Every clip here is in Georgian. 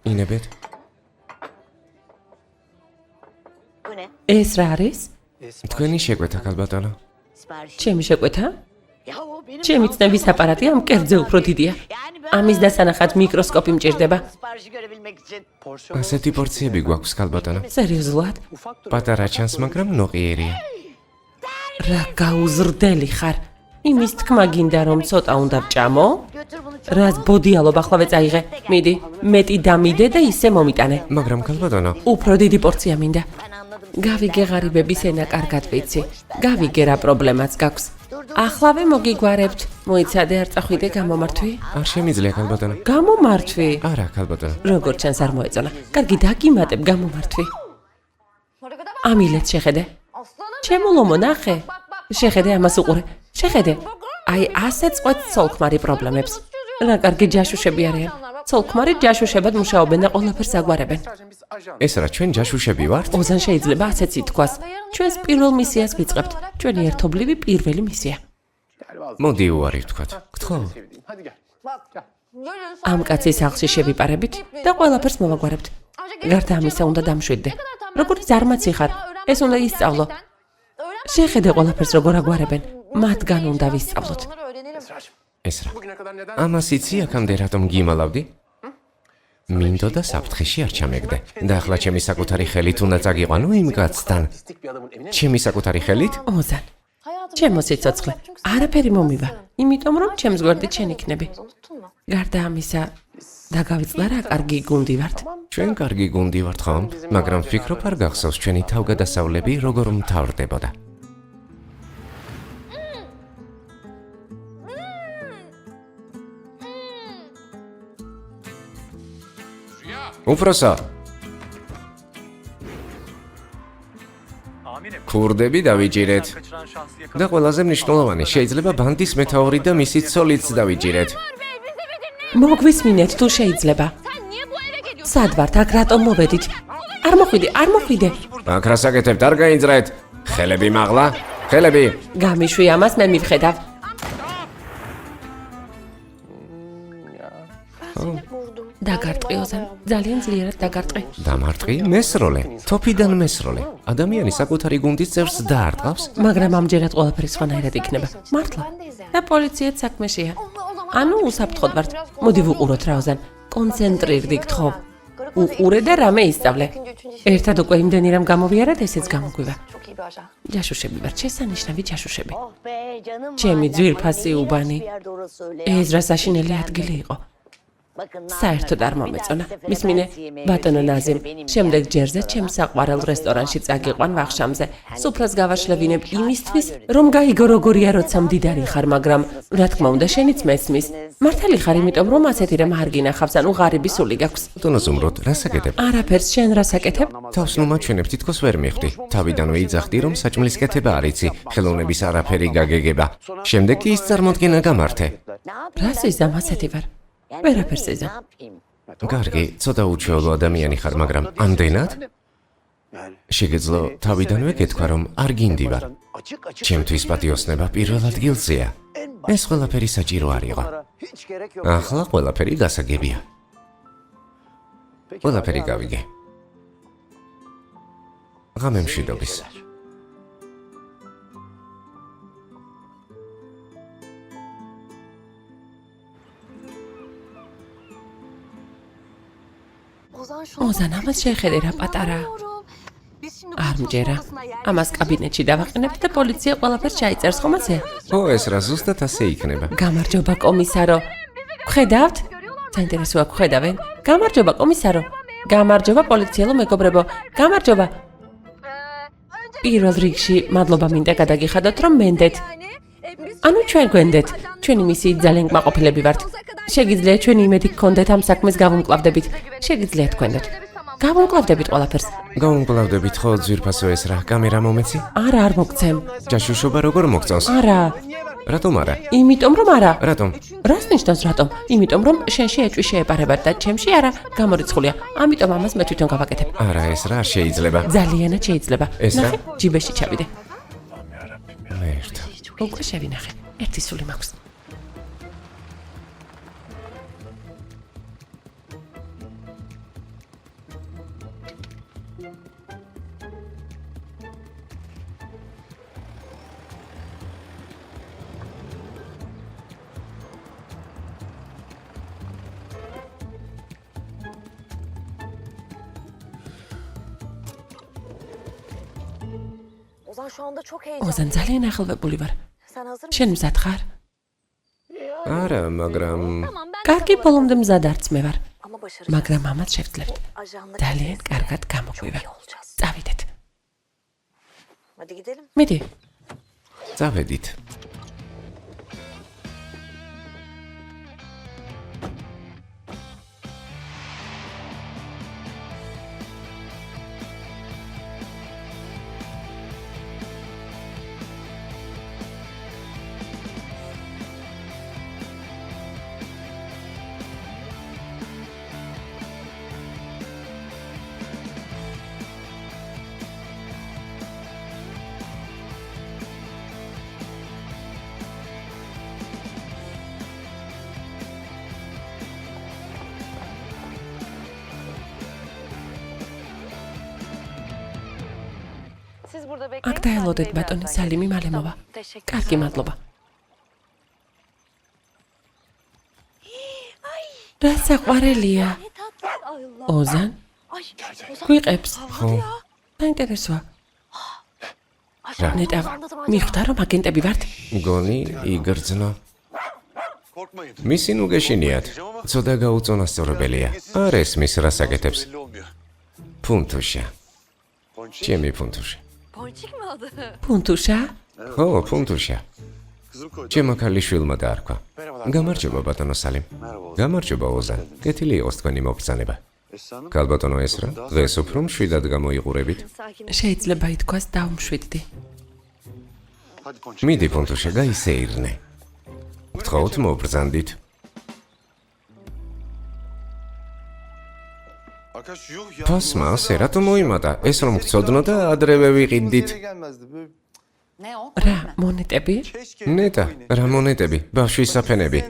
ინებეთ. ეს რა არის? თქვენი შეკვეთა ქალბატონო. ჩემი შეკვეთა? ჩემი ცნების აპარატი ამ კერძზე უფრო დიდია. ამის დასანახად მიკროსკოპი მჭირდება. ასეთი პორციები გვაქვს ქალბატონო. სერიოზულად? პატარა ჩანს, მაგრამ ნოყიერია. რა გაუზრდელი ხარ? იმის თქმა გინდა რომ ცოტა უნდა ვჭამო? რას ბოდიალობ ახლა წაიღე. მიდი, მეტი დამიდე და ისე მომიტანე. მაგრამ ქალბატონო, უფრო დიდი პორცია მინდა. გავიგე ღარიბების ენა კარგად ვიცი. გავიგე რა პრობლემაც გაქვს. ახლავე მოგიგვარებთ. მოიცადე არ წახვიდე გამომართვი? არ შემიძლია ქალბატონო. გამომართვი? არა ქალბატონო. როგორ ჩანს არ მოეწონა. კარგი დაგიმატებ გამომართვი. ამილეთ შეხედე. ჩემო ლომო ნახე. შეხედე ამას უყურე. შეხედე. აი ასეც ყვეთ ცოლქმარი პრობლემებს. რა კარგი ჯაშუშები არიან. ცოლქმარი ჯაშუშებად მუშაობენ და ყველაფერს აგვარებენ. ეს რა ჩვენ ჯაშუშები ვართ? ოზან შეიძლება ასეც ითქვას. ჩვენს პირველ მისიას ვიწყებთ. ჩვენი ერთობლივი პირველი მისია. მოდი უარი ვთქვათ. გთხოვ. ამ კაცის სახლში შევიპარებით და ყველაფერს მოვაგვარებთ. გარდა ამისა უნდა დამშვიდდე. როგორც ზარმაცი ხარ, ეს უნდა ისწავლო. შეხედე ყველაფერს როგორ აგვარებენ. მათგან უნდა ვისწავლოთ. ეს რა? ამას იცი აქამდე რატომ გიმალავდი? მინდოდა საფრთხეში არ ჩამეგდე. და ახლა ჩემი საკუთარი ხელით უნდა წაგიყვანო იმ კაცთან. ჩემი საკუთარი ხელით? ოზან. ჩემო სიცოცხლე, არაფერი მომივა, იმიტომ რომ ჩემს გვერდით შენ იქნები. გარდა ამისა, დაგავიწყდა რა კარგი გუნდი ვართ. ჩვენ კარგი გუნდი ვართ ხომ? მაგრამ ვფიქრობ არ გახსოვს ჩვენი თავგადასავლები როგორ მთავრდებოდა. უფროსო. ქურდები დავიჭირეთ. და ყველაზე მნიშვნელოვანი, შეიძლება ბანდის მეთაური და მისი ცოლიც დავიჭირეთ. მოგვისმინეთ თუ შეიძლება. სად ვართ აქ რატომ მოვედით? არ მოხვიდე. აქ რასაკეთებთ, არ გაინძრეთ. ხელები მაღლა, ხელები. გამიშვი ამას მე მივხედავ. დაგარტყი ოზან, ძალიან ძლიერად დაგარტყი. დამარტყი მესროლე, თოფიდან მესროლე. ადამიანი საკუთარი გუნდის წევრს დაარტყავს, მაგრამ ამჯერად ყველაფერი სხვანაირად იქნება. მართლა. და პოლიციაც საქმეშია. ანუ უსაფრთხოდ ვართ. მოდი ვუყუროთ რა ოზან. კონცენტრირდი გთხოვ. უყურე და რამე ისწავლე. ერთად უკვე იმდენი რამ გამოვიარეთ, ესეც გამოგვივა. ჯაშუშები ვართ, შესანიშნავი ჯაშუშები. ჩემი ძვირფასი უბანი. ეზრა საშინელი ადგილი იყო. საერთოდ არ მომეწონა. მისმინე, ბატონო ნაზიმ, შემდეგ ჯერზე ჩემს საყვარელ რესტორანში წაგიყვან ვახშამზე. სუფრას გავაშლევინებ იმისთვის, რომ გაიგო როგორია როცა მდიდარი ხარ, მაგრამ რა თქმა უნდა შენიც მესმის. მართალი ხარ, იმიტომ რომ ასეთი რამ არ გინახავს, ანუ ღარიბი სული გაქვს. ბატონო ზუმროდ, რასაკეთებ? არაფერს, შენ რასაკეთებ? თავს ნუ მაჩვენებ, თითქოს ვერ მიხვდი. თავიდანვე იძახდი, რომ საჭმლის კეთება არ იცი, ხელოვნების არაფერი გაგეგება. შემდეგ კი ის წარმოდგენა გამართე. რას იზამ ასეთი ვარ? ვერაფერს ეზა. კარგი, ცოტა უჩვეულო ადამიანი ხარ, მაგრამ ამდენად? შეგეძლო თავიდანვე გეთქვა, რომ არ გინდივარ. ჩემთვის პატიოსნება პირველ ადგილზეა. ეს ყველაფერი საჭირო არ იყო. ახლა ყველაფერი გასაგებია. ყველაფერი გავიგე. ღამე მშვიდობის. ოზან, ამას შეხედე რა პატარა. არ მჯერა. ამას კაბინეტში დავაყენებთ და პოლიცია ყველაფერს ჩაიწერს, ხომ ასე? ო, ეს რა ზუსტად ასე იქნება. გამარჯობა კომისარო. ხედავთ? საინტერესოა ხედავენ? გამარჯობა კომისარო. გამარჯობა პოლიციელო მეგობრებო. გამარჯობა. პირველ რიგში მადლობა მინდა გადაგიხადოთ რომ მენდეთ. ანუ ჩვენ გვენდეთ. ჩვენი მისიით ძალიან კმაყოფილები ვართ. შეგიძლიათ ჩვენი იმედი გქონდეთ ამ საქმეს გავუმკლავდებით. შეგიძლიათ თქვენდეთ. გავუმკლავდებით ყველაფერს. გავუმკლავდებით ხო ძვირფასო ეს რა, კამერა მომეცი? არა, არ მოგცემ. ჯაშუშობა როგორ მოგწონს? არა. რატომ არა? იმიტომ რომ არა. რატომ? რას ნიშნავს რატომ? იმიტომ რომ შენში ეჭვი შეეპარებათ და ჩემში არა, გამორიცხულია. ამიტომ ამას მე თვითონ გავაკეთებ. არა, ეს რა არ შეიძლება. ძალიანად შეიძლება. ეს რა? ჯიბეში ჩავიდე. მერტ. უკვე შევინახე. ერთი სული მაქვს. Ozan şu anda çok ოზან ძალიან ახალვებული ვარ. Sen hazır mısın? შენ მზად ხარ? არა, მაგრამ Tamam ben კარგი, ბოლომდე მზად არც მე ვარ, ama başaracağız. მაგრამ ამაც შევძლებთ. Ajanla ძალიან კარგად გამოგვივე. iyi olacağız. წავიდეთ. Hadi gidelim. მიდი. წავედით. Siz burada bekleyin. აქ დაელოდეთ ბატონი სალიმი მალე მოვა. Teşekkür. კარგი, მადლობა. რა საყვარელია? Ne tatlı. Ay Allah. ოზან Ay. Ozan. გვიყებს? ხო, საინტერესოა. Ajan. ნეტა, Ozan da tamam. მიხვდა რომ აგენტები ვართ? გონი იგრძნო. Korkmayın. მისი ნუ გეშინიათ. ცოტა გაუწონასწორებელია. არ ესმის რას აკეთებს. Belli olmuyor. ფუნთუშა. Ponçik. ჩემი ფუნთუშა. Ponçik mi adı? ფუნთუშა? ხო, ფუნთუშა. Kızım koydu. ჩემო ქალიშვილმა დაარქვა. გამარჯობა ბატონო სალიმ. გამარჯობა ოზან. კეთილი იყოს თქვენი მობრძანება. Esra'nın. ქალბატონო ესრა, დღეს უფრო მშვიდად გამოიყურებით. Sakin. შეიძლება ითქვას დავმშვიდდი. Hadi Ponçik. მიდი ფუნთუშა, გაისეირნე. გთხოვთ მობრძანდით. Arkadaş yuh ya. ფასმა ასე რატომ მოიმატა? ეს რომ გწოდნოდა ადრევე ვიყიდით. Ne o? რა, მონეტები? ნეტა, რა მონეტები, ბავშვის საფენები.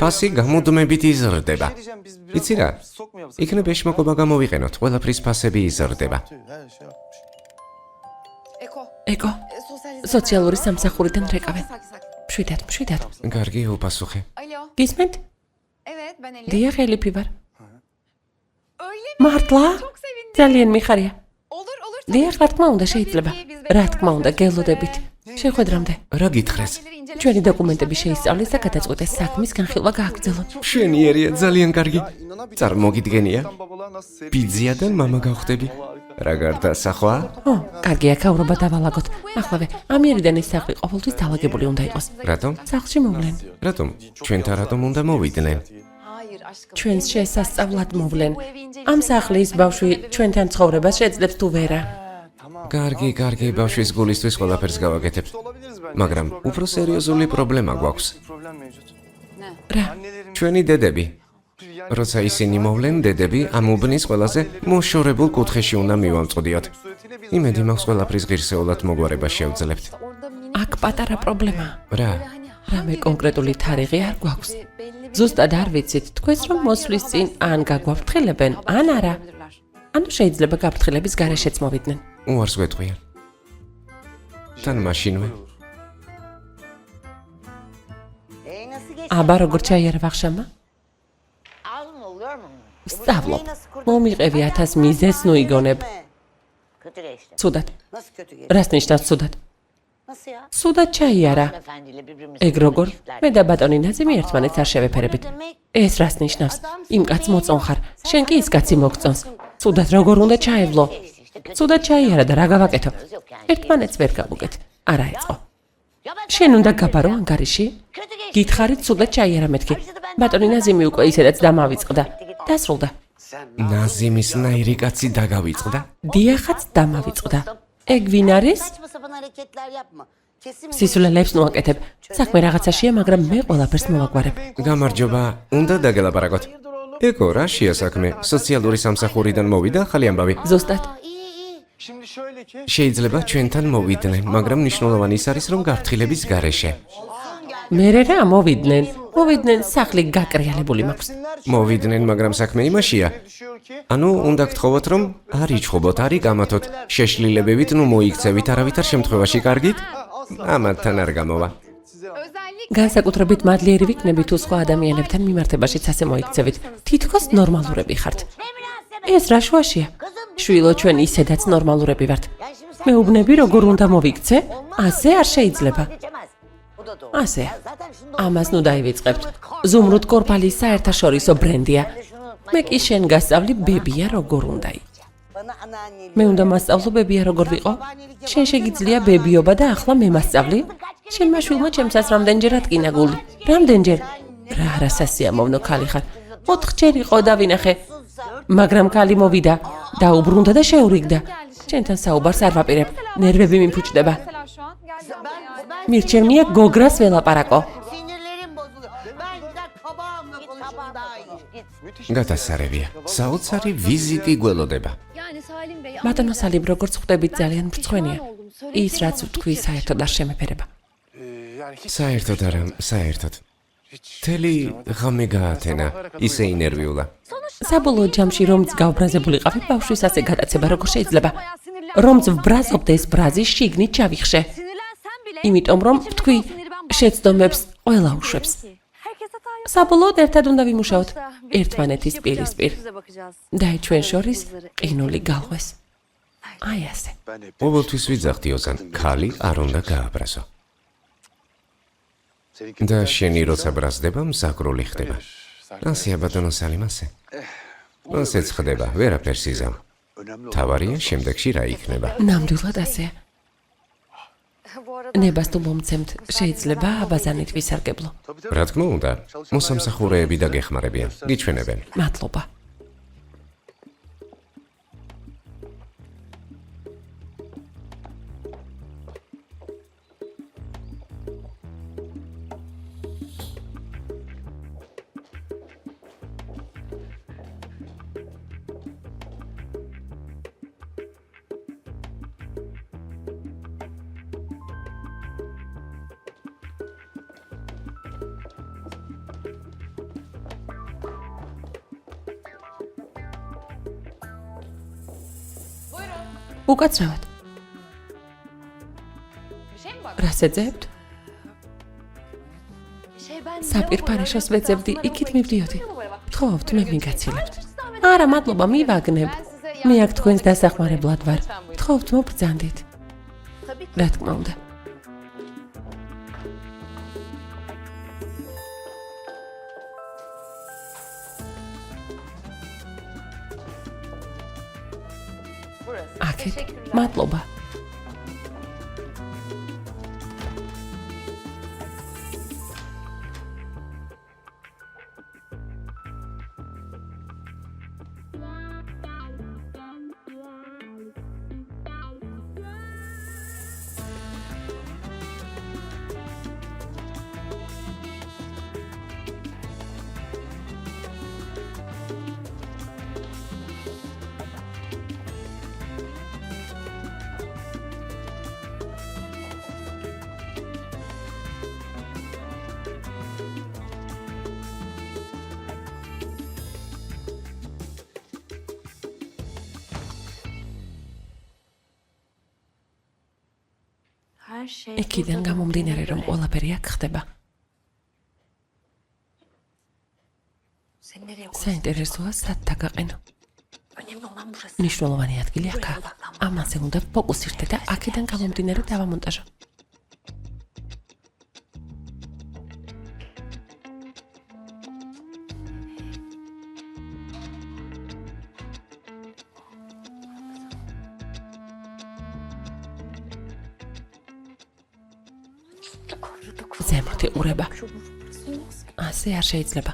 ფასი გამუდმებით იზრდება. იცი რა? იქნებ ეშმაკობა გამოვიყენოთ, ყველაფრის ფასები იზრდება. Eko. ეკო, Sosyal სოციალური სამსახურიდან რეკავენ. Sakin sakin. მშვიდად. კარგი, უპასუხე. Alo. გისმენთ? Evet ben Elif. დიახ, ელიფი ვარ. Öyle mi? მართლა? Çok sevindim. ძალიან მიხარია. Olur olur. დიახ, რა თქმა უნდა, შეიძლება. რა თქმა უნდა, გელოდებით. შეხვედრამდე. რა გითხრეს? ჩვენი დოკუმენტები შეისწავლეს და გადაწყვეტეს საქმის განხილვა გააგრძელოთ. მშვენიერია, ძალიან კარგი. წარმოგიდგენია? პიძია და მამა გავხდები. რა გარდასახვა? ო, კარგია, ქაურობა დავალაგოთ. ახლავე, ამიერიდან ეს სახლი ყოველთვის დალაგებული უნდა იყოს. რატომ? სახლში მოვლენ. რატომ? ჩვენთან რატომ უნდა მოვიდნენ? Hayır aşkım. ჩვენს შესასწავლად მოვლენ. ამ სახლის ბავშვი ჩვენთან ცხოვრებას შეძლებს თუ ვერა. კარგი, კარგი, ბავშვის გულისთვის ყველაფერს გავაკეთებ. მაგრამ უფრო სერიოზული პრობლემა გვაქვს. რა, ჩვენი დედები. როცა ისინი მოვლენ, დედები ამ უბნის ყველაზე მოშორებულ კუთხეში უნდა მივამწოდიოთ. იმედი მაქვს ყველაფრის ღირსეულად მოგვარება შევძლებთ. Orada mini აქ პატარა პრობლემაა. რა? hani რამე კონკრეტული თარიღი არ გვაქვს. ზუსტად არ ვიცით, თქვენს რომ მოსვლის წინ ან გაგვაფრთხილებენ, ან არა. ანუ შეიძლება გაფრთხილების გარეშეც მოვიდნენ. უარს გვეტყვიან. თან მაშინვე. Nasıl geçti? აბა როგორ ჩაიარა ვახშამმა? Aldın oluyor mu? ვსწავლობ. მომიყევი 1000 მიზეს ნუ იგონებ. Kötü geçti. ცუდად. Nasıl kötü geçti? რას ნიშნავს ცუდად? Nasıl ya? ცუდად ჩაიარა. Efendiyle birbirimizi ეგ როგორ? მე და ბატონი ნაზიმი ერთმანეთს არ შევეფერებით. ეს რას ნიშნავს? იმ კაცს მოწონ ხარ. შენ კი ის კაცი მოგწონს. ცუდად როგორ უნდა ჩაევლო? ცუდად ჩაიარა და რა გავაკეთო? ერთმანეთს ვერ გავუკეთ. არა ეწყო. შენ უნდა გაბარო ანგარიში? Kötü geçti. გითხარით ცუდად ჩაიარა მეთქი. ბატონი ნაზიმი უკვე ისედაც დამავიწყდა. დასრულდა. ნაზიმის ნაირი კაცი დაგავიწყდა. დიახაც დამავიწყდა. ეგ ვინ არის? Saçma sapan hareketler yapma. Kesin სისულელებს მოაკეთებ. საქმე რაღაცაშია, მაგრამ მე ყველაფერს მოვაგვარებ. გამარჯობა, უნდა დაგელაპარაკოთ. ეკო, რაშია საქმე? სოციალური სამსახურიდან მოვიდა ახალი ამბავი. ზუსტად. iyi iyi. შეიძლება ჩვენთან მოვიდნენ, მაგრამ მნიშვნელოვანი ის არის, რომ გაფრთხილების გარეშე. მერე რა მოვიდნენ სახლი გაკრიალებული მაქვს. მოვიდნენ, მაგრამ საქმე იმაშია. ანუ უნდა გთხოვოთ, რომ არ იჩხუბოთ, არ იგამათოთ. შეშლილებებით, ნუ მოიქცევით, არავითარ შემთხვევაში კარგით? ამათთან არ გამოვა. Özellikle განსაკუთრებით მადლიერი ვიქნები თუ სხვა ადამიანებთან მიმართებაშიც ასე მოიქცევით. თითქოს ნორმალურები ხართ. ეს რა შუაშია? შვილო, ჩვენ ისედაც ნორმალურები ვართ. მეუბნები როგორ უნდა მოვიქცე? ასე არ შეიძლება. Geçemez. Bu da doğru. ასე. Zaten şunu ამას ნუ დაივიწყებთ. ზუმრუდ კორპალის საერთაშორისო ბრენდია. მე კი შენ გასწავლი ბებია როგორ უნდა იყოს. bana anneannelik. მე უნდა მასწავლო ბებია როგორ ვიყო? შენ შეგიძლია ბებიობა და ახლა მე მასწავლი? შენმა შვილმა ჩემსაც რამდენჯერ ატკინა გული? რამდენჯერ? რა არასასიამოვნო ქალი ხარ. 4-ჯერ იყო და ვინახე. მაგრამ ქალი მოვიდა, დაუბრუნდა და შეურიგდა. ჩემთან საუბარს არ ვაპირებ. ნერვები მიმფუჭდება. mesela şu an gerçekten მირჩევნია გოგრას ველაპარაკო. Sinirlerim bozuluyor. Ben gider kabağımla konuşurum daha iyi. Git. გადასარევია. საოცარი ვიზიტი გველოდება. Yani Salim Bey ბატონო სალიმ, როგორც ხვდებით, ძალიან მრცხვენია. ის რაც ვთქვი, საერთოდ არ შემეფერება. საერთოდ არა, საერთოდ. თელი ღამე გაათენა, ისე ინერვიულა. საბოლოო ჯამში რომც გაუბრაზებულიყავი, ბავშვის ასე გადაცება როგორ შეიძლება? რომც ვბრაზობდე ეს ბრაზი შიგნით ჩავიხშე. sinirlensen bile იმიტომ რომ თქვი შეცდომებს ყველა უშვებს. herkes hata yapar. საბოლოოდ ერთად უნდა ვიმუშაოთ. ერთმანეთის პირისპირ. Bize bakacağız. და აი ჩვენ შორის ყინული გალღვეს. აი ასე. ყოველთვის ვიძახდი ოზან, ქალი არ უნდა გააბრაზო. და შენი როცა ბრაზდება, მსაკრული ხდება. ასეა ბატონო სალიმ, ასე. ასეც ხდება, ვერაფერს იზამ. თავარია შემდეგში რა იქნება. ნამდვილად ასეა. Bu arada ნებას თუ მომცემთ, შეიძლება აბაზანით ვისარგებლო. რა თქმა უნდა, მოსამსახურეები დაგეხმარებიან, გიჩვენებენ. მადლობა. უკაცრავად. bir şey mi bak? რას ეძებთ? ben საპირფარეშოს ვეძებდი, იქით მივდიოდი. გთხოვთ, მე მიგაცილებთ. არა, მადლობა, მივაგნებ. მე აქ თქვენს დასახმარებლად ვარ. გთხოვთ, მობრძანდით. რა თქმა უნდა. აქეთ, მადლობა. her şey იქიდან გამომდინარე, რომ ყველაფერი აქ ხდება. Seni nereye koy? საინტერესოა, სად დაგაყენო. Önemli olan burası. მნიშვნელოვანი ადგილი აქა. ამაზე უნდა ფოკუსირდე და აქედან გამომდინარე დავამონტაჟო. ზემოთ იყურება. ასე არ შეიძლება.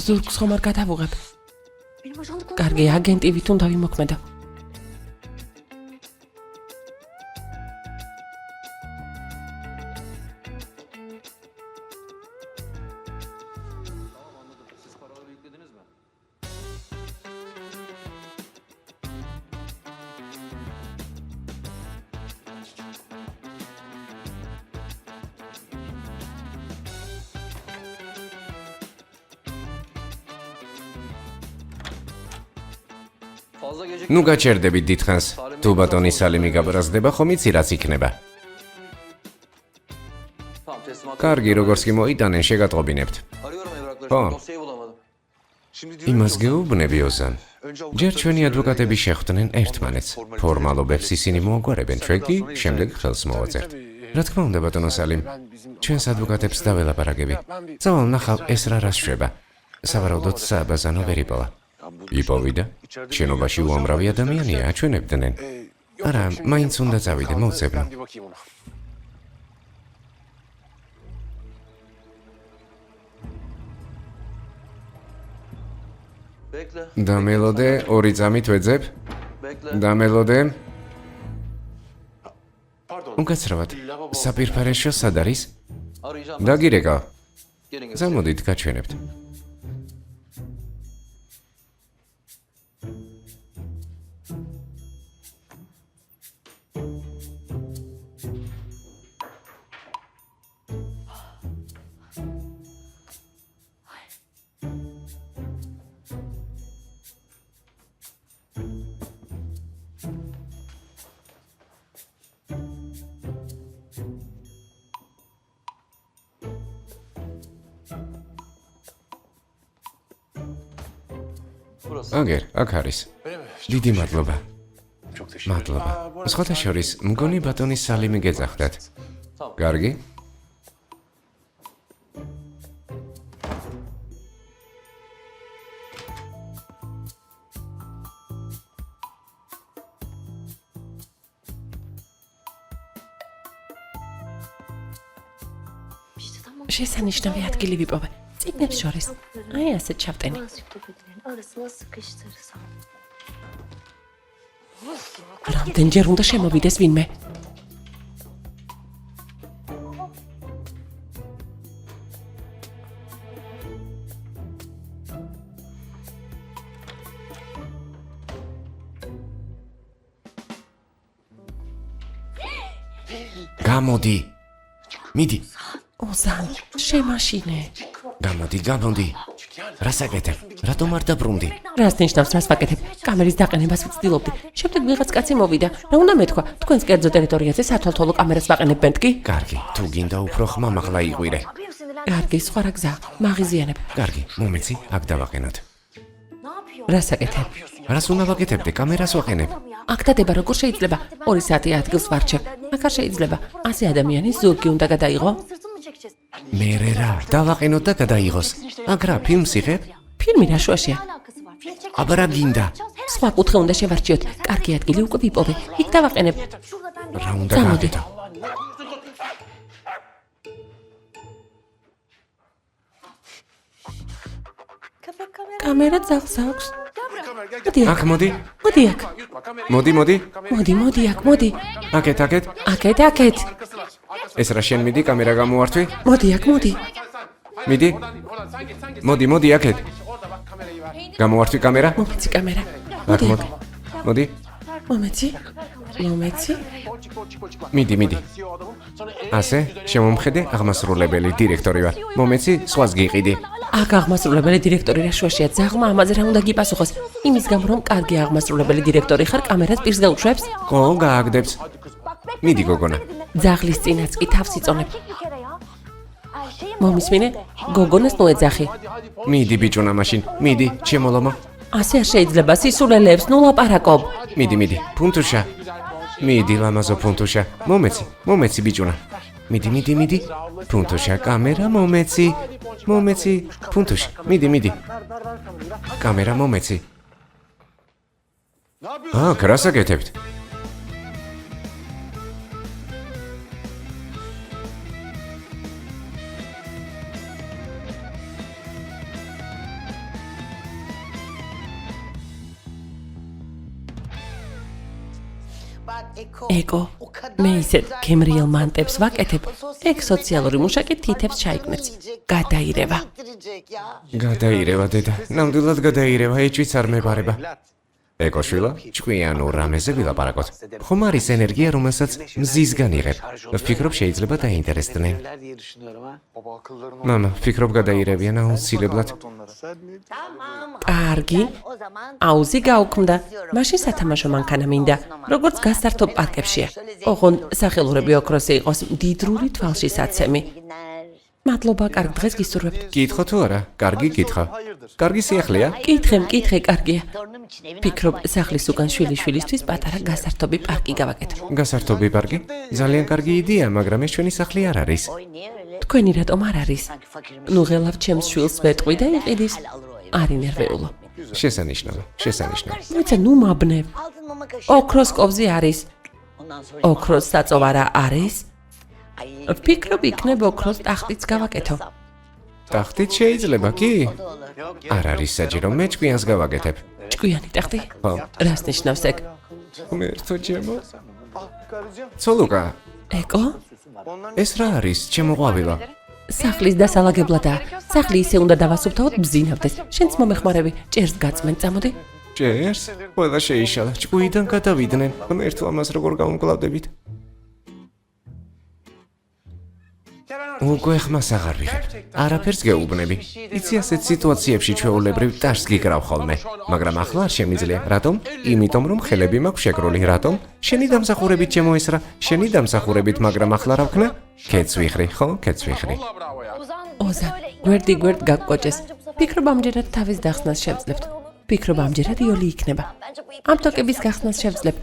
ზურგს ხომ არ გადავუღებ. Benim ajanlık კარგი, აგენტივით უნდა ვიმოქმედო. ნუ გაჩერდებით დიდხანს. თუ ბატონი სალიმი გაბრაზდება, ხომ იცი რაც იქნება. კარგი, როგორც კი მოიტანენ, შეგატყობინებთ. ხო, იმას გეუბნები ოზან. ჯერ ჩვენი ადვოკატები შეხვდნენ ერთმანეთს. ფორმალობებს ისინი მოაგვარებენ, ჩვენ კი შემდეგ ხელს მოვაწერთ. რა თქმა უნდა, ბატონო სალიმ, ჩვენს ადვოკატებს დაველაპარაკები. წავალ ნახავ ეს რა შვება. სავარაუდოდ სააბაზანო ვერ იპოვა. იპოვიდა? შენობაში უამრავი ადამიანია, აჩვენებდნენ. არა, მაინც უნდა წავიდე, მოვწებნო. დამელოდე, 2 წამით ვეძებ. დამელოდე. უკაცრავად, საპირფარეშო სად არის? დაგირეკა. ზამოდით, გაჩვენებთ. აგერ, აქ არის. დიდი მადლობა. მადლობა. სხვათა შორის, მგონი ბატონი სალიმი გეძახდათ. კარგი? შესანიშნავი ადგილი ვიპოვე. წიგნებს შორის. აი ასე ჩავტენი. Arasına sıkıştırsam. რამდენჯერ უნდა შემოვიდეს ვინმე? გამოდი. მიდი. ოზან, შემაშინე. გამოდი. რასაკეთებ? რატომ არ დაბრუნდი? რას ნიშნავს რას ვაკეთებ? კამერის დაყენებას ვცდილობდი. შემდეგ ვიღაც კაცი მოვიდა. რა უნდა მეთქვა? თქვენს კერძო ტერიტორიაზე სათვალთვალო კამერას ვაყენებთ კი? კარგი, თუ გინდა უფრო ხმამაღლა იყვირე. კარგი, სხვა რა გზა? მაღიზიანებ. კარგი, მომეცი, აქ დავაყენოთ. რას აკეთებ? რას უნდა ვაკეთებდე? კამერას ვაყენებ. აქ დადება როგორ შეიძლება? 2 საათი ადგილს ვარჩევ. აქ არ შეიძლება. 100 ადამიანის ზურგი უნდა გადაიღო. Sırtını mı çekeceğiz? მერე რა, დავაყენოთ და გადაიღოს. აქ რა, ფილმს იღებ? ფილმი რა შუაშია? Alakası var. Film çek. აბა რა გინდა? სხვა კუთხე უნდა შევარჩიოთ. კარგი ადგილი უკვე ვიპოვე. იქ დავაყენებ. Şurada ben რა უნდა წამოდი. გააკეთო? köpek kamera. კამერა ძაღლს აქვს. მოდი აქ. აქ მოდი. მოდი აქ. მოდი. მოდი აქ, მოდი. აკეთ. აქეთ. ეს რა შენ მიდი, კამერა გამოვართვი? მოდი აქ, მოდი. მიდი. მოდი აკეთ. გამოვართვი კამერა? მომეცი კამერა. აქ მოდი. მოდი. მომეცი. მიდი. ასე, შემომხედე, აღმასრულებელი დირექტორი ვარ. მომეცი, სხვას გიყიდი. აქ აღმასრულებელი დირექტორი რა შუაშია? ძაღლმა ამაზე რა უნდა გიპასუხოს? იმის გამო რომ კარგი აღმასრულებელი დირექტორი ხარ, კამერას პირს გაუშვებს? ხო, გააგდებს. მიდი გოგონა. ძაღლის წინაც კი თავს იწონებ. Bir kere ya. Ay şeyim. მომისმინე? გოგონას ნუ ეძახი. მიდი ბიჭუნა მაშინ. მიდი, ჩემოლომა. ასე არ შეიძლება სისულელეებს ნუ ლაპარაკობ. მიდი. ფუნტუშა. მიდი ლამაზო ფუნტუშა. მომეცი ბიჭუნა. მიდი. ფუნტუშა, კამერა მომეცი. ფუნტუშა. მიდი. კამერა მომეცი. Ne yapıyorsun? აქ რას აკეთებთ? ეკო, მე ისეთ ქემრიელ მანტებს ვაკეთებ, ეგ სოციალური მუშაკი თითებს ჩაიგნებს. გადაირევა. გადაირევა დედა. ნამდვილად გადაირევა, ეჭვიც არ მეპარება. ეკოშვილა, ჭკვიანო რამეზე ვილაპარაკოთ. ხომ არის ენერგია, რომელსაც მზისგან იღებ. ვფიქრობ, შეიძლება დაინტერესდნენ. Baba akıllarını მამა, ვფიქრობ გადაირევიან აუცილებლად. კარგი. აუზი გაუქმდა. მაშინ სათამაშო მანქანა მინდა. როგორც გასართობ პარკებშია. ოღონდ სახელურები ოქროსი იყოს მდიდრული თვალშისაცემი. მადლობა, კარგ დღეს გისურვებთ. კითხო თუ არა? კარგი კითხვა. კარგი სიახლეა? კითხე, კარგია. ფიქრობ, სახლის უკან შვილიშვილისთვის პატარა გასართობი პარკი გავაკეთო. გასართობი პარკი? ძალიან კარგი იდეა, მაგრამ ეს ჩვენი სახლი არ არის. თქვენი რატომ არ არის? ნუ ღელავ ჩემს შვილს ვეტყვი და იყიდის. არ ინერვეულო. შესანიშნავი. მოიცა, ნუ მაბნევ. ოქროს კოვზი არის. ოქროს საწოვარა არის. ვფიქრობ, იქნებ ოქროს ტახტიც გავაკეთო. ტახტით შეიძლება კი? არ არის საჭირო, მე ჭკვიანს გავაკეთებ. ჭკვიანი ტახტი? ხო. რას ნიშნავს ეგ? ღმერთო ჩემო. karıcığım. ცოლუკა, ეკო? ეს რა არის? ჩემო ყვავილა. სახლის დასალაგებლადაა. სახლი ისე უნდა დავასუფთავოთ ბზინავდეს. შენც მომეხმარები, ჭერს გაწმენ, წამოდი. ჭერს? ყველა შეიშალა, ჭკვიდან გადავიდნენ. ღმერთო, ამას როგორ გავუმკლავდებით? უკვე ხმას აღარ ვიღებ. არაფერს გეუბნები. იცი ასეთ სიტუაციებში ჩვეულებრივ ტაშს გიკრავ ხოლმე, მაგრამ ახლა არ შემიძლია. რატომ? იმიტომ რომ ხელები მაქვს შეკრული. რატომ? შენი დამსახურებით შემოესრა, შენი დამსახურებით, მაგრამ ახლა რა ვქნა? კეც ვიხრი, ხო? კეც ვიხრი. ოზა, გვერდ გაგკოჭეს. ფიქრობ, ამჯერად თავის დახსნას შევძლებთ. ფიქრობ, ამჯერად იოლი იქნება. ამ ტოკების გახსნას შევძლებ.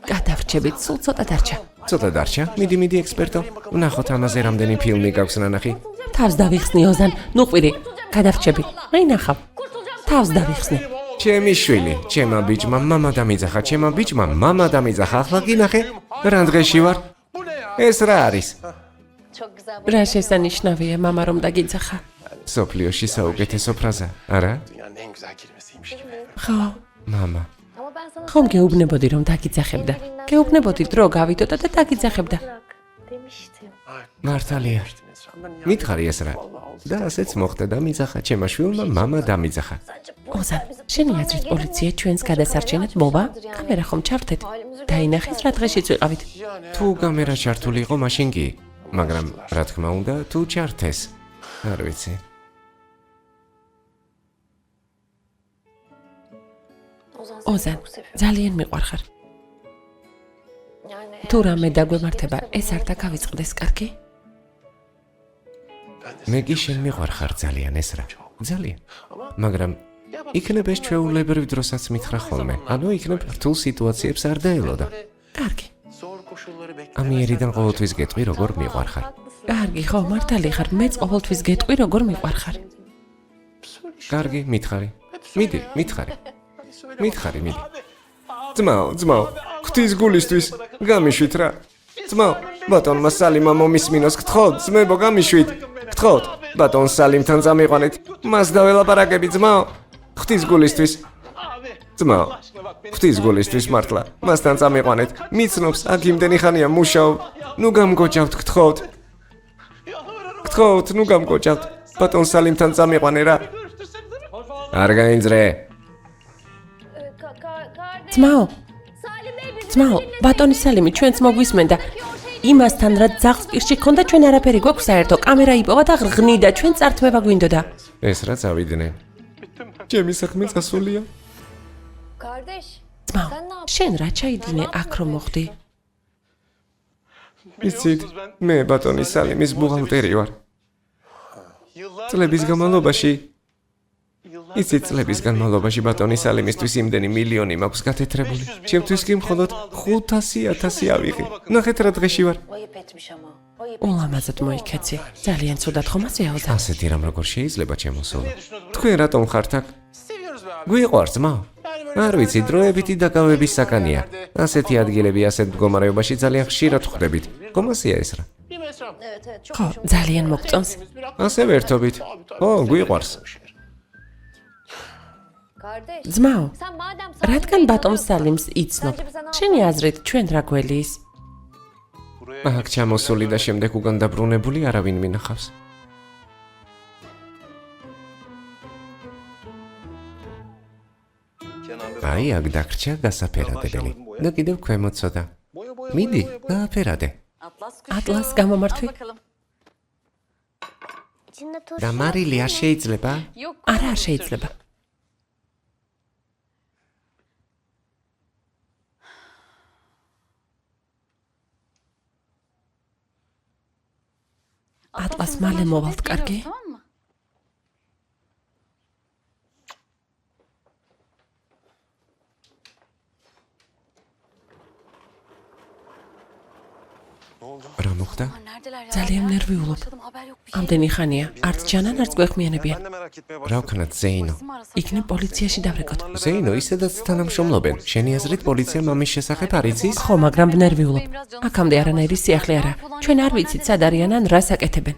გადავრჩებით, სულ ცოტა დარჩა. ცოტა დარჩა? მიდი ექსპერტო. ვნახოთ ამაზე რამდენი ფილმი გაქვს ნანახი. თავს დავიხსნი, ოზან, ნუ ყვირი. გადავრჩები. აი ნახავ. თავს დავიხსნი. ჩემი შვილი, ჩემა ბიჭმა მამა დამიძახა, ჩემა ბიჭმა მამა დამიძახა. ახლა კი ნახე, რა დღეში ვარ? ეს რა არის? რა შესანიშნავია, მამა რომ დაგიძახა. სოფლიოში საუკეთესო ფრაზა, არა? Dünyanın en güzel kelimesiymiş gibi. ხო, მამა. ხომ გეუბნებოდი რომ დაგიძახებდა. გეუბნებოდი დრო გავიდოდა და დაგიძახებდა. მართალია. მითხარი ეს რა? და ასეც მოხდა და მიზახა ჩემმა შვილმა მამა დამიძახა. ოზან, შენი აზრით პოლიცია ჩვენს გადასარჩენად მოვა? კამერა ხომ ჩავთეთ? დაინახეს რა დღეშიც ვიყავით. თუ კამერა ჩართული იყო, მაშინ კი. მაგრამ რა თქმა უნდა, თუ ჩართეს. არ ვიცი. ოზან, ძალიან მიყვარხარ. თუ რამე დაგვემართება, ეს არ დაგავიწყდეს, კარგი? მე კი შენ მიყვარხარ ძალიან ეს რა. ძალიან. მაგრამ იქნებ ეს ჩვეულებრივ დროსაც მითხრა ხოლმე. ანუ იქნებ რთულ სიტუაციებს არ დაელოდა. კარგი. Zor koşulları beklemek. ამიერიდან ყოველთვის გეტყვი როგორ მიყვარხარ. კარგი, ხო, მართალი ხარ. მეც ყოველთვის გეტყვი როგორ მიყვარხარ. კარგი, მითხარი. მიდი, მითხარი. მითხარი, მიდი. ძმაო, ღვთის გულისთვის, გამიშვით რა. ძმაო, ბატონმა სალიმმა მომისმინოს, გთხოვთ, ძმებო, გამიშვით. გთხოვთ, ბატონ სალიმთან წამიყვანეთ. მას დაველაპარაკები, ძმაო. ღვთის გულისთვის. ძმაო, ღვთის გულისთვის მართლა. მასთან წამიყვანეთ. მიცნობს, აქ იმდენი ხანია მუშაობ. ნუ გამგოჭავთ, გთხოვთ. გთხოვთ, ნუ გამგოჭავთ. ბატონ სალიმთან წამიყვანე რა. არ გაინძრე. ძმაო, ბატონი სალიმი ჩვენც მოგვისმენდა. იმასთან რაც ძაღლს პირში ჰქონდა, ჩვენ არაფერი გვაქვს საერთო. კამერა იპოვა და ღრღნიდა, ჩვენ წართმევა გვინდოდა. ეს რა წავიდნენ. ჩემი საქმე წასულია. ძმაო, შენ რა ჩაიდინე აქ რომ მოხდი? იცით, მე ბატონი სალიმის ბუღალტერი ვარ. წლების განმავლობაში იცით, წლების განმავლობაში ბატონი სალიმისთვის იმდენი მილიონი მაქვს გათეთრებული. ჩემთვის კი მხოლოდ 500,000 ავიღე. ნახეთ რა დღეში ვარ. ულამაზად მოიქეცი. ძალიან ცუდად ხომ ასე აუზა? ასეთი რამ როგორ შეიძლება შემოსულა? თქვენ რატომ ხართ აქ? გვიყვარს, ძმაო? არ ვიცი, დროებითი დაკავების საკანია. ასეთი ადგილები ასეთ მდგომარეობაში ძალიან ხშირად ხვდებით. კომასია ეს რა? ხო, ძალიან მოგწონს. ასე ვერთობით. ხო, გვიყვარს. ძმაო, რადგან ბატონ სალიმს იცნობ? შენი აზრით ჩვენ რა გველის? აქ ჩამოსული და შემდეგ უკან დაბრუნებული არავინ მინახავს. აი, აქ დაგრჩა გასაფერადებელი. და კიდევ ქვემოთ ცოტა. მიდი, გააფერადე. ატლას გამომართვი? და მარილი არ შეიძლება? არა, არ შეიძლება. ატლას მალე მოვალთ, კარგი? რა მოხდა? ძალიან ნერვიულობ. ამდენი ხანია, არც ჯანან, არც გვეხმიანებიან. რა ვქნათ, ზეინო? იქნებ პოლიციაში დავრეკოთ. ზეინო, ისედაც თანამშრომლობენ. შენი აზრით პოლიცია მამის შესახებ არ იცის? ხო, მაგრამ ნერვიულობ. აქამდე არანაირი სიახლე არა. ჩვენ არ ვიცით, სად არიან ან რას აკეთებენ.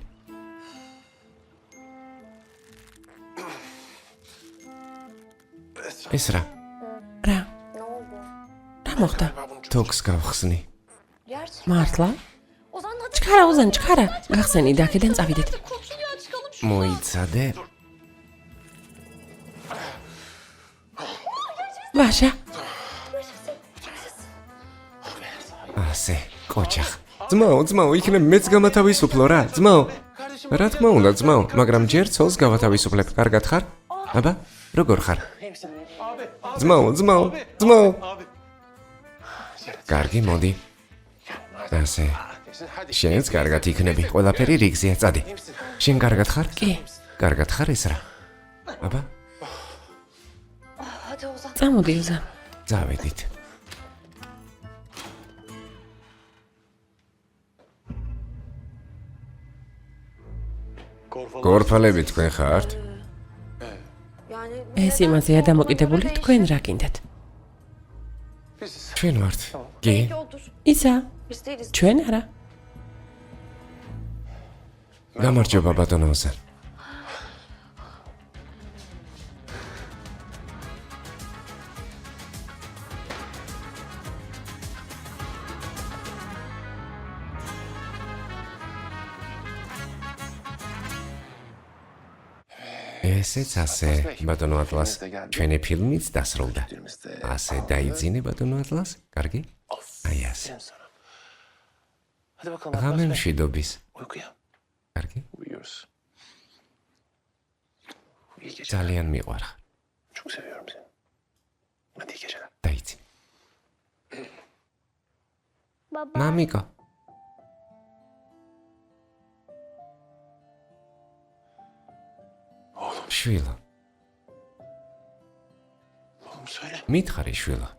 ეს რა? რა? რა მოხდა? თოქს გავხსნი. მართლა? ჩქარა, ოზან, ჩქარა. გახსენე და აქედან წავიდეთ. მოიცადე. ვაშა, ასე, კოჩახ. ძმაო, იქნებ მეც გამათავისუფლო რა, ძმაო. რა თქმა უნდა, ძმაო, მაგრამ ჯერ ცოლს გავათავისუფლებ, კარგად ხარ? აბა, როგორ ხარ? ძმაო. კარგი, მოდი. ასე. შენც კარგად იქნები, ყველაფერი რიგზეა, წადი. შენ კარგად ხარ? კი. კარგად ხარ ეს რა? აბა, წამოდი, ოზან. წავედით. გორფალები თქვენ ხართ? ეს იმაზეა დამოკიდებული, თქვენ რა გინდათ? ჩვენ ვართ. კი? ისა, ჩვენ არა. გამარჯობა ბატონო ოზან. ესეც ასე, ბატონო ატლას, ჩვენი ფილმიც დასრულდა. ასე დაიძინე ბატონო ატლას, კარგი? აი ასე. ღამე მშვიდობის. კარგი? ძალიან მიყვარხარ. დაიცი. მამიკო. შვილო. მითხარი შვილო.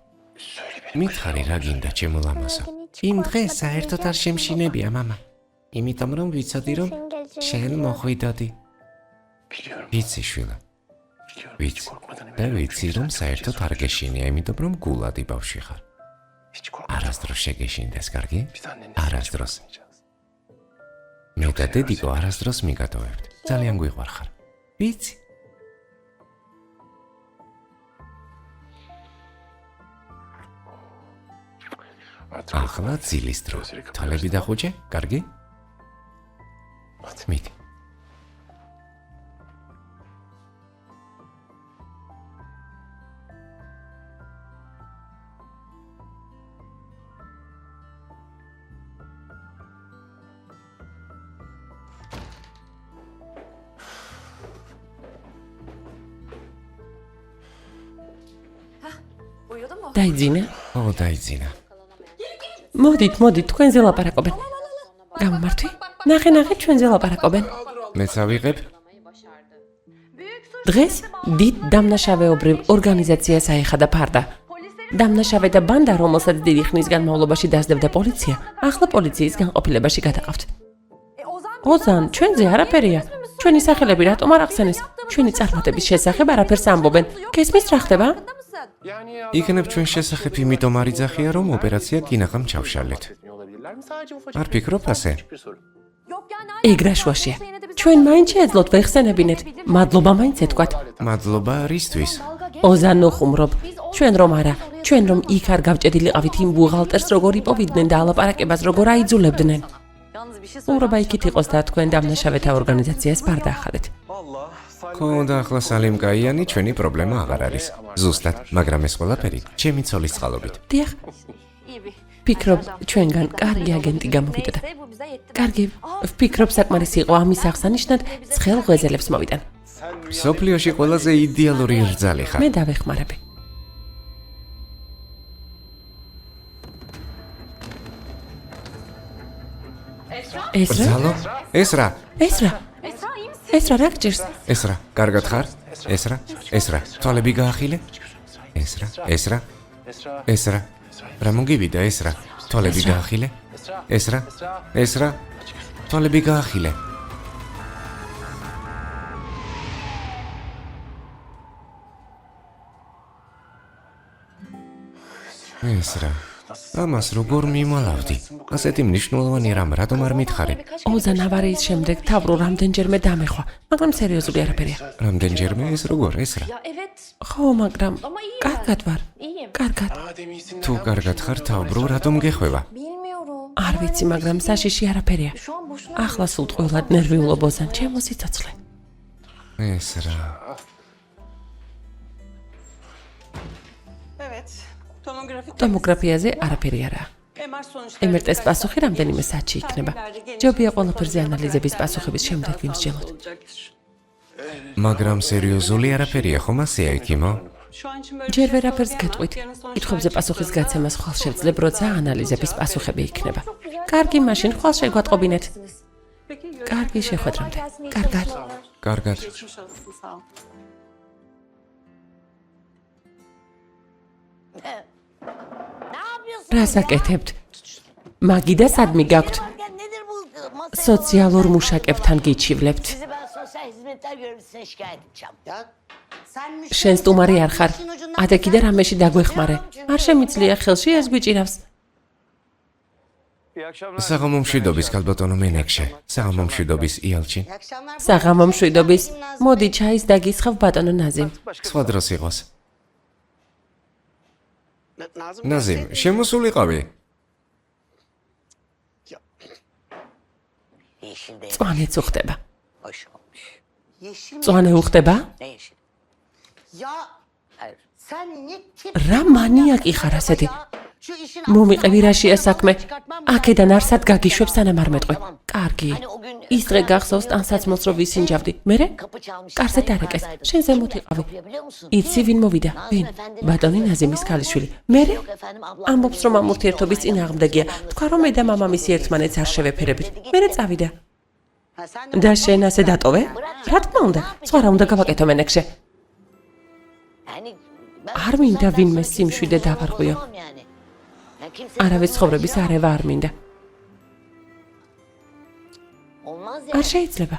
მითხარი რა გინდა ჩემო ლამაზო. იმ დღეს საერთოდ არ შემშინებია მამა. იმიტომ რომ ვიცოდი რომ შენ მოხვიდოდი. ვიცი შვილო. ვიცი. და ვიცი რომ საერთოდ არ გეშინია, იმიტომ რომ გულადი ბავშვი ხარ. არასდროს შეგეშინდეს, კარგი? არასდროს. მე და დედიკო არასდროს მიგატოვებთ. ძალიან გვიყვარხარ. ვიცი. ახლა ძილის დრო. თვალები დახუჭე, კარგი? მიდი. დაიძინე. ო, დაიძინა. მოდით, თქვენზე ლაპარაკობენ. გამომართვი? ნახე, ჩვენზე ლაპარაკობენ. მეც ავიღებ? დღეს დიდ დამნაშავეობრივ ორგანიზაციას აეხადა ფარდა. დამნაშავე და ბანდა, რომელსაც დიდი ხნის განმავლობაში დასდევდა პოლიცია, ახლა პოლიციის განყოფილებაში გადაყავთ. ოზან, ჩვენზე არაფერია. ჩვენი სახელები რატომ არ ახსენეს? ჩვენი წარმატების შესახებ არაფერს ამბობენ. გესმის რა ხდება? იქნებ ჩვენ შესახებ იმიტომ არ იძახია, რომ ოპერაცია კინაღამ ჩავშალეთ. არ ფიქრობ ასე? ეგ რა შუაშია. ჩვენ მაინც შეეძლოთ ვეხსენებინეთ. მადლობა მაინც ეთქვათ. მადლობა რისთვის? ოზან ნოხუმრობ. ჩვენ რომ არა, ჩვენ რომ იქ არ გავჭედილიყავით იმ ბუღალტერს როგორ იპოვიდნენ და ალაპარაკებას როგორ აიძულებდნენ. უბრალოდ იქით იყოს და თქვენ დამნაშავეთა ორგანიზაციას ბარ დაახადეთ. ხო და ახლა სალიმ კაიანი ჩვენი პრობლემა აღარ არის. ზუსტად, მაგრამ ეს ყველაფერი ჩემი ცოლის წყალობით. დიახ, ვფიქრობ, ჩვენგან კარგი აგენტი გამოვიდა. კარგი, ვფიქრობ, საკმარისი იყო ამის აღსანიშნად ცხელ ღვეძელებს მოვიდან. სოფლიოში ყველაზე იდეალური რძალი ხარ. მე დავეხმარები. ეს რა? რძალო? ეს რა? ეს რა? ეს რა რა გჭირს? ეს რა? კარგად ხარ? ეს რა? ეს რა? თვალები გაახილე? ეს რა? ეს რა? ეს რა? რა მოგივიდა ეს რა? თვალები გაახილე? ეს რა? ეს რა? თვალები გაახილე? ეს რა? ამას როგორ მიმალავდი? ასეთი მნიშვნელოვანი რამ რატომ არ მითხარი? ოზან ავარიის შემდეგ თავრო რამდენჯერმე დამეხვა, მაგრამ სერიოზული არაფერია. რამდენჯერმე ეს როგორ ეს რა? ხო, მაგრამ კარგად ვარ. კარგად. თუ კარგად ხარ თავბრო რატომ გეხვევა? არ ვიცი, მაგრამ საშიში არაფერია. ახლა სულ ტყუილად ნერვიულობ ოზან, ჩემო სიცოცხლე. ეს რა? ტომოგრაფიაზე არაფერი არაა. MRT-ის პასუხი რამდენიმე საათში იქნება. ჯობია ყველაფერზე ანალიზების პასუხების შემდეგ ვიმსჯელოთ. მაგრამ სერიოზული არაფერია ხომ ასეა ეკიმო? ჯერ ვერაფერს გეტყვით. კითხვებზე პასუხის გაცემას ხვალ შევძლებ, როცა ანალიზების პასუხები იქნება. კარგი, მაშინ ხვალ შეგვატყობინეთ. კარგი შეხვედრამდე. კარგად. კარგად. რას აკეთებთ? მაგი და სადმი გაქვთ? Nedir bu masaya? სოციალურ მუშაკებთან გიჩივლებთ. Sizi ben sosyal hizmetler görevlisine şikayet edeceğim. Ya? Sen შენ სტუმარი არ ხარ. ადე კიდე რამეში დაგვეხმარე. არ შემიძლია ხელში ეს გვიჭირავს. საღამო მშვიდობის ქალბატონო მენექშე. საღამო მშვიდობის იალჩინ. İyi akşamlar. საღამო მშვიდობის. მოდი ჩაის დაგისხავ ბატონო ნაზიმ. სხვა დროს იყოს. ნაზიმ, შემოსულიყავი? Yeşil de წვანეც უხდება. hoş olmuş. Yeşil mi? წვანე უხდება? Ne yeşil? Ya hayır. Sen ne tip? რა მანიაკი ხარ ასეთი? Şu işin მომიყევი რაშია საქმე? აქედან არსად გაგიშვებ სანამ არ მეტყვი. კარგი. ის დღე გახსოვს ტანსაცმელს რო ვისინჯავდი. მერე? kapı çalmış. კარზე დარეკეს. შენ ზემოთ იყავი. Biliyor musun? იცი ვინ მოვიდა? ვინ? ბატონი ნაზიმის ქალიშვილი. მერე? Yok efendim abla. ამბობს რომ ამ ურთიერთობის წინააღმდეგია. თქვა რომ მე და მამამისი ერთმანეთს არ შევეფერებით. მერე წავიდა. Ha, sen de და შენ ასე დატოვე? რა თქმა უნდა, სხვა რა უნდა გავაკეთო მენექშე? yani ben არ მინდა ვინმე სიმშვიდე დავარღვიო. yani. Ya kimse არავის ცხოვრების არევა არ მინდა. olmaz ya. არ შეიძლება.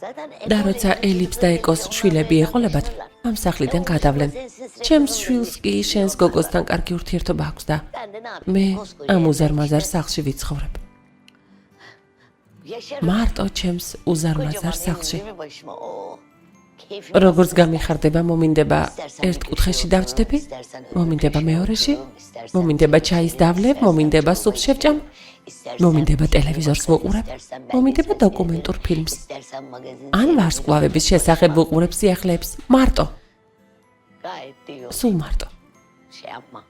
Zaten და როცა ელიფს და ეკოს შვილები ეყოლებათ, ამ სახლიდან გადავლენ. ჩემს შვილს კი შენს გოგოსთან კარგი ურთიერთობა აქვს და ben de ne yapayım? მე Koskoca ამ უზარმაზარ სახლში ვიცხოვრებ. yaşarım. მარტო ჩემს უზარმაზარ Kocaman სახლში. evim başıma. Oh. Keyfim როგორც გამიხარდება, მომინდება ერთ კუთხეში დავჯდები, მომინდება მეორეში, მომინდება ჩაის დავლებ, მომინდება სუპს შევჭამ, მომინდება ტელევიზორს ვუყურებ, მომინდება დოკუმენტურ ფილმს. ან ვარსკვლავების შესახებ ვუყურებ სიახლეებს, მარტო, Gayet de iyi. სულ მარტო. Şey yapma.